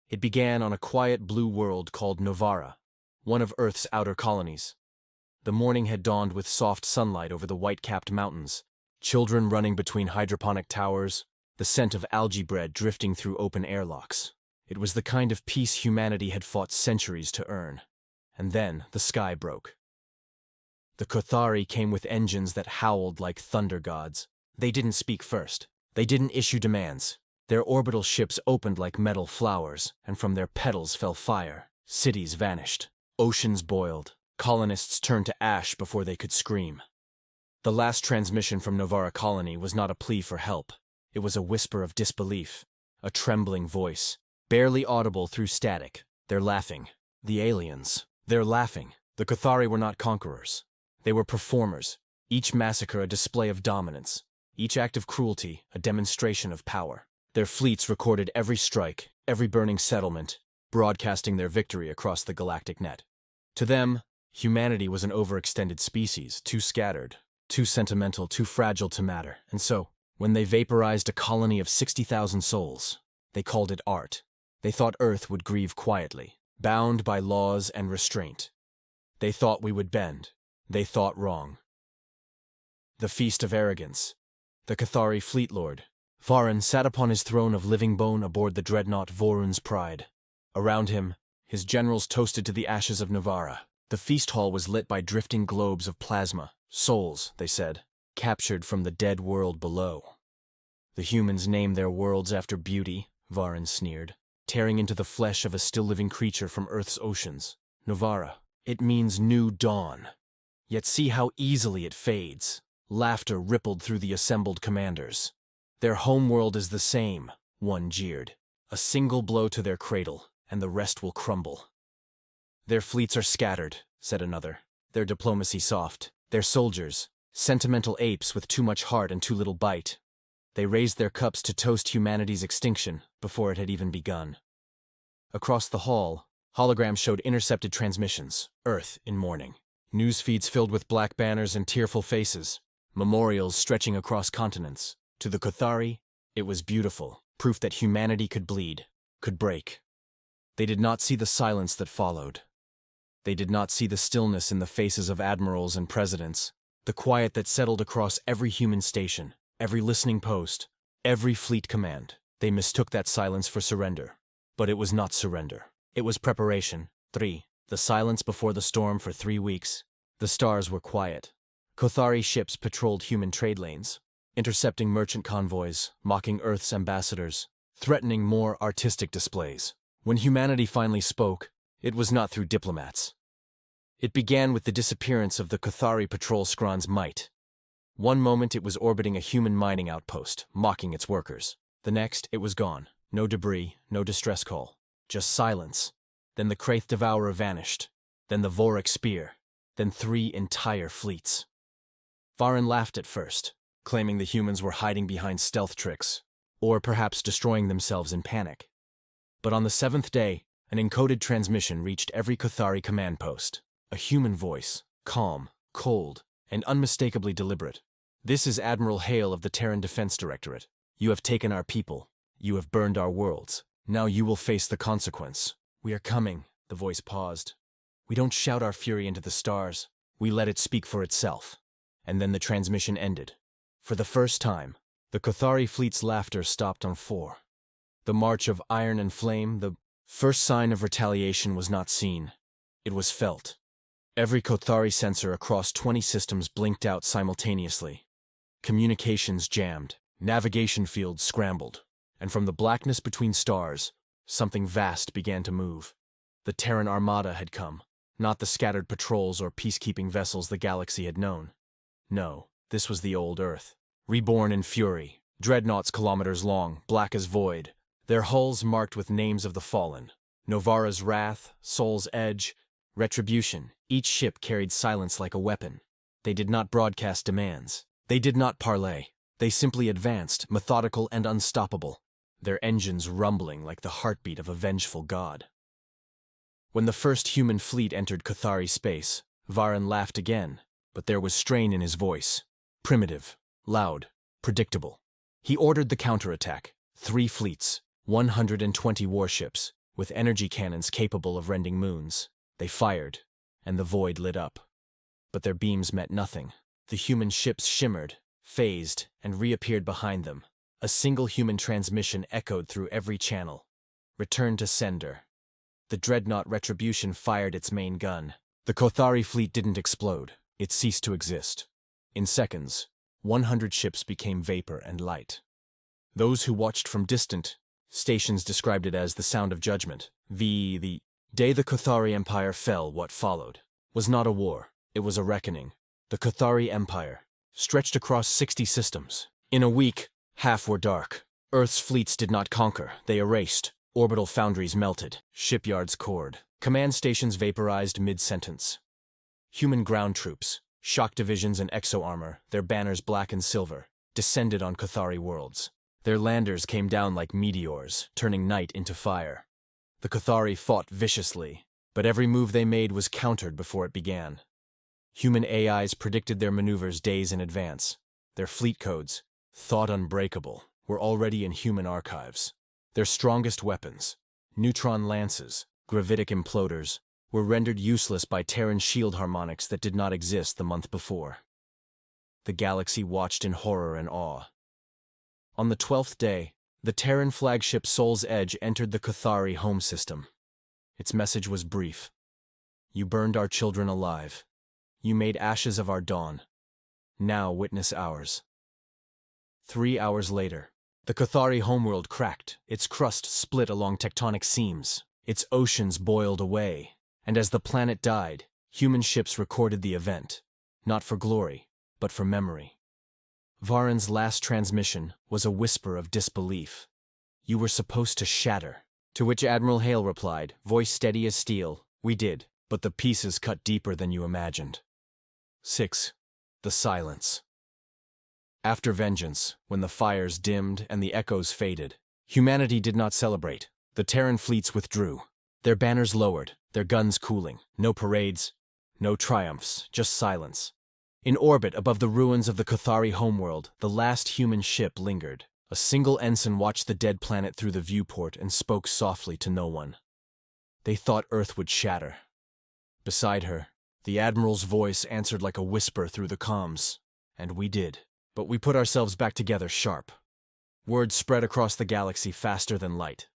It began on a quiet blue world called Novara, one of Earth's outer colonies. The morning had dawned with soft sunlight over the white-capped mountains, children running between hydroponic towers, the scent of algae bread drifting through open airlocks. It was the kind of peace humanity had fought centuries to earn. And then the sky broke. The Kothari came with engines that howled like thunder gods. They didn't speak first. They didn't issue demands. Their orbital ships opened like metal flowers, and from their petals fell fire. Cities vanished. Oceans boiled. Colonists turned to ash before they could scream. The last transmission from Novara Colony was not a plea for help. It was a whisper of disbelief, a trembling voice, barely audible through static. They're laughing. The aliens. They're laughing. The Kothari were not conquerors. They were performers, each massacre a display of dominance, each act of cruelty a demonstration of power. Their fleets recorded every strike, every burning settlement, broadcasting their victory across the galactic net. To them, humanity was an overextended species, too scattered, too sentimental, too fragile to matter. And so, when they vaporized a colony of 60,000 souls, they called it art. They thought Earth would grieve quietly, bound by laws and restraint. They thought we would bend. They thought wrong. The Feast of Arrogance. The Kothari fleet lord, Varan, sat upon his throne of living bone aboard the dreadnought Vorun's Pride. Around him, his generals toasted to the ashes of Novara. The feast hall was lit by drifting globes of plasma, souls, they said, captured from the dead world below. The humans named their worlds after beauty, Varan sneered, tearing into the flesh of a still-living creature from Earth's oceans. Novara, it means new dawn. Yet see how easily it fades. Laughter rippled through the assembled commanders. Their homeworld is the same, one jeered. A single blow to their cradle, and the rest will crumble. Their fleets are scattered, said another. Their diplomacy soft. Their soldiers, sentimental apes with too much heart and too little bite. They raised their cups to toast humanity's extinction before it had even begun. Across the hall, holograms showed intercepted transmissions, Earth in mourning. News feeds filled with black banners and tearful faces, memorials stretching across continents. To the Kothari, it was beautiful, proof that humanity could bleed, could break. They did not see the silence that followed. They did not see the stillness in the faces of admirals and presidents, the quiet that settled across every human station, every listening post, every fleet command. They mistook that silence for surrender. But it was not surrender. It was preparation. 3. The silence before the storm for 3 weeks. The stars were quiet. Kothari ships patrolled human trade lanes, intercepting merchant convoys, mocking Earth's ambassadors, threatening more artistic displays. When humanity finally spoke, it was not through diplomats. It began with the disappearance of the Kothari patrol scron's might. One moment it was orbiting a human mining outpost, mocking its workers. The next, it was gone. No debris, no distress call. Just silence. Then the Kraith Devourer vanished. Then the Vorik Spear. Then 3 entire fleets. Varan laughed at first, claiming the humans were hiding behind stealth tricks, or perhaps destroying themselves in panic. But on the 7th day, an encoded transmission reached every Kothari command post. A human voice, calm, cold, and unmistakably deliberate. This is Admiral Hale of the Terran Defense Directorate. You have taken our people. You have burned our worlds. Now you will face the consequence. We are coming, the voice paused. We don't shout our fury into the stars. We let it speak for itself. And then the transmission ended. For the first time, the Kothari fleet's laughter stopped on 4. The march of iron and flame, the first sign of retaliation was not seen. It was felt. Every Kothari sensor across 20 systems blinked out simultaneously. Communications jammed. Navigation fields scrambled. And from the blackness between stars, something vast began to move. The Terran Armada had come, not the scattered patrols or peacekeeping vessels the galaxy had known. No, this was the old Earth, reborn in fury, dreadnoughts kilometers long, black as void, their hulls marked with names of the fallen. Novara's Wrath, Soul's Edge, Retribution. Each ship carried silence like a weapon. They did not broadcast demands. They did not parley. They simply advanced, methodical and unstoppable, their engines rumbling like the heartbeat of a vengeful god. When the first human fleet entered Kothari space, Varan laughed again, but there was strain in his voice. Primitive, loud, predictable. He ordered the counterattack. 3 fleets, 120 warships, with energy cannons capable of rending moons. They fired, and the void lit up. But their beams meant nothing. The human ships shimmered, phased, and reappeared behind them. A single human transmission echoed through every channel. Return to sender. The dreadnought Retribution fired its main gun. The Kothari fleet didn't explode. It ceased to exist. In seconds, 100 ships became vapor and light. Those who watched from distant stations described it as the sound of judgment. The day the Kothari Empire fell, what followed was not a war, it was a reckoning. The Kothari Empire stretched across 60 systems. In a week, half were dark. Earth's fleets did not conquer, they erased. Orbital foundries melted, shipyards cored, command stations vaporized mid-sentence. Human ground troops, shock divisions and exo-armor, their banners black and silver, descended on Kothari worlds. Their landers came down like meteors, turning night into fire. The Kothari fought viciously, but every move they made was countered before it began. Human AIs predicted their maneuvers days in advance. Their fleet codes, thought unbreakable, were already in human archives. Their strongest weapons, neutron lances, gravitic imploders, were rendered useless by Terran shield harmonics that did not exist the month before. The galaxy watched in horror and awe. On the 12th day, the Terran flagship Soul's Edge entered the Kothari home system. Its message was brief. You burned our children alive. You made ashes of our dawn. Now witness ours. 3 hours later, the Kothari homeworld cracked, its crust split along tectonic seams, its oceans boiled away, and as the planet died, human ships recorded the event, not for glory, but for memory. Varen's last transmission was a whisper of disbelief. You were supposed to shatter. To which Admiral Hale replied, voice steady as steel, we did, but the pieces cut deeper than you imagined. 6. The silence. After vengeance, when the fires dimmed and the echoes faded, humanity did not celebrate. The Terran fleets withdrew, their banners lowered, their guns cooling. No parades, no triumphs, just silence. In orbit above the ruins of the Kothari homeworld, the last human ship lingered. A single ensign watched the dead planet through the viewport and spoke softly to no one. They thought Earth would shatter. Beside her, the Admiral's voice answered like a whisper through the comms. And we did. But we put ourselves back together sharp. Word spread across the galaxy faster than light.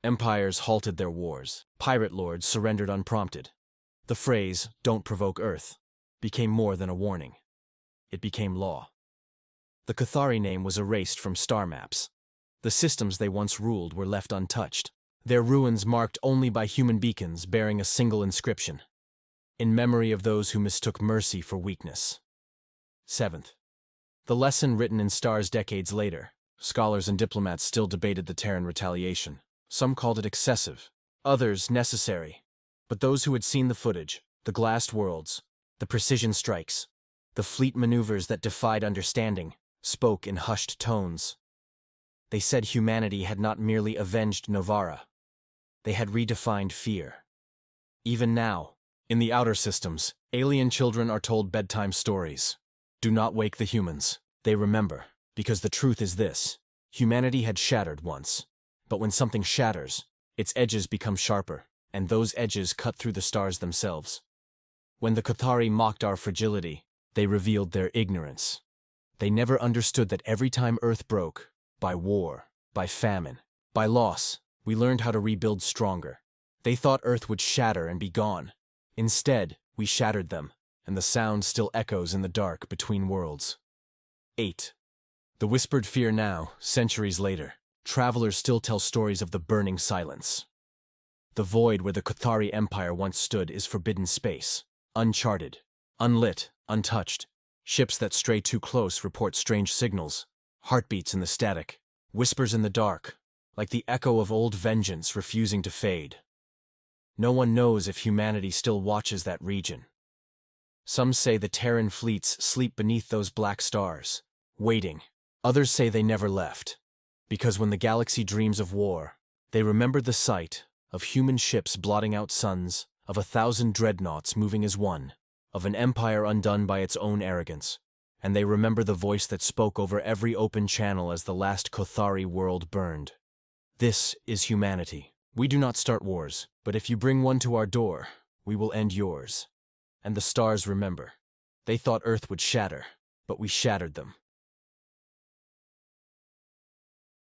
Empires halted their wars. Pirate lords surrendered unprompted. The phrase, "Don't provoke Earth," became more than a warning. It became law. The Kothari name was erased from star maps. The systems they once ruled were left untouched, their ruins marked only by human beacons bearing a single inscription, in memory of those who mistook mercy for weakness. 7th. The lesson written in stars decades later. Scholars and diplomats still debated the Terran retaliation. Some called it excessive, others necessary. But those who had seen the footage, the glassed worlds, the precision strikes, the fleet maneuvers that defied understanding, spoke in hushed tones. They said humanity had not merely avenged Novara. They had redefined fear. Even now, in the outer systems, alien children are told bedtime stories. Do not wake the humans. They remember, because the truth is this. Humanity had shattered once. But when something shatters, its edges become sharper, and those edges cut through the stars themselves. When the Kothari mocked our fragility, they revealed their ignorance. They never understood that every time Earth broke, by war, by famine, by loss, we learned how to rebuild stronger. They thought Earth would shatter and be gone. Instead, we shattered them, and the sound still echoes in the dark between worlds. 8. The whispered fear now, centuries later. Travelers still tell stories of the burning silence. The void where the Kothari Empire once stood is forbidden space, uncharted, unlit, untouched. Ships that stray too close report strange signals, heartbeats in the static, whispers in the dark, like the echo of old vengeance refusing to fade. No one knows if humanity still watches that region. Some say the Terran fleets sleep beneath those black stars, waiting. Others say they never left, because when the galaxy dreams of war, they remember the sight of human ships blotting out suns, of 1,000 dreadnoughts moving as one, of an empire undone by its own arrogance, and they remember the voice that spoke over every open channel as the last Kothari world burned. This is humanity. We do not start wars, but if you bring one to our door, we will end yours. And the stars remember. They thought Earth would shatter, but we shattered them.